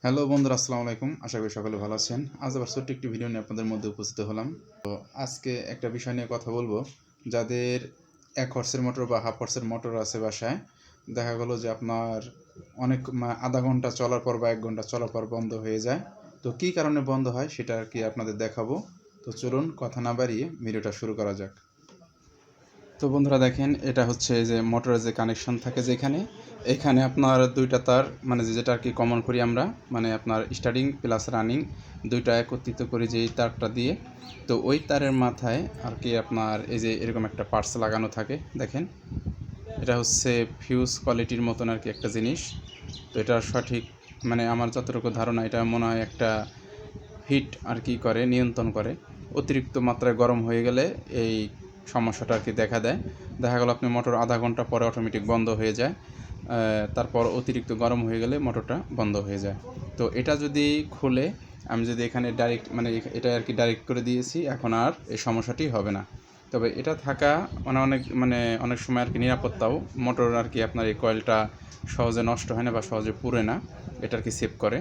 Hello বন্ধুরা, আসসালামু আলাইকুম। আশা করি সকলে ভালো আছেন। আজ আবার ছোট্ট একটি ভিডিও নিয়ে আপনাদের মধ্যে উপস্থিত হলাম। তো আজকে একটা বিষয় নিয়ে কথা বলবো। যাদের 1 হর্সের মোটর বা হাফ হর্সের মোটর আছে বাসায়, দেখা গেলো যে আপনার অনেক আধা ঘন্টা চলার পর বা 1 ঘন্টা চলার পর বন্ধ হয়ে যায়। তো কী কারণে বন্ধ হয় সেটা আর কি আপনাদের দেখাবো। তো চলুন কথা না বাড়িয়ে ভিডিওটা শুরু করা যাক। তো বন্ধুরা দেখেন, এটা হচ্ছে যে মোটরের যে কানেকশন থাকে যেখানে, এখানে আপনার দুইটা তার, মানে যেটা আর কি কমন করি আমরা, মানে আপনার স্টার্টিং প্লাস রানিং দুইটা একত্রিত করি যে এই তারটা দিয়ে। তো ওই তারের মাথায় আর কি আপনার এই যে এরকম একটা পার্টস লাগানো থাকে দেখেন। এটা হচ্ছে ফিউজ কোয়ালিটির মতন আর কি একটা জিনিস। তো এটা সঠিক, মানে আমার যতটুকু ধারণা, এটা মনে হয় একটা হিট আর কি করে, নিয়ন্ত্রণ করে। অতিরিক্ত মাত্রায় গরম হয়ে গেলে এই সমস্যাটা আর কি দেখা দেয়। দেখা গেল আপনি মোটর আধা ঘন্টা পরে অটোমেটিক বন্ধ হয়ে যায়, তারপর অতিরিক্ত গরম হয়ে গেলে মোটরটা বন্ধ হয়ে যায়। তো এটা যদি খুলে, আমি যদি এখানে ডাইরেক্ট, মানে এটা আর কি ডাইরেক্ট করে দিয়েছি, এখন আর এই সমস্যাটি হবে না। তবে এটা থাকা অনেক সময় আর কি নিরাপত্তাও, মোটর আর কি আপনার এই কয়েলটা সহজে নষ্ট হয় না বা সহজে পুড়ে না, এটা আর কি সেভ করে।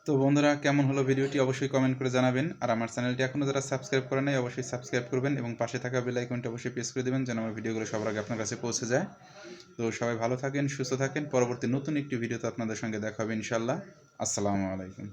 তো বন্ধুরা, কেমন হলো ভিডিওটি অবশ্যই কমেন্ট করে জানাবেন। আর আমার চ্যানেলটি এখনও যারা সাবস্ক্রাইব করে নাই অবশ্যই সাবস্ক্রাইব করবেন এবং পাশে থাকা বেল আইকনটি অবশ্যই প্রেস করে দেবেন যেন আমার ভিডিওগুলো সবার আগে আপনার কাছে পৌঁছে যায়। তো সবাই ভালো থাকেন, সুস্থ থাকেন। পরবর্তী নতুন একটি ভিডিওতে আপনাদের সঙ্গে দেখা হবে ইনশাআল্লাহ। আসসালামু আলাইকুম।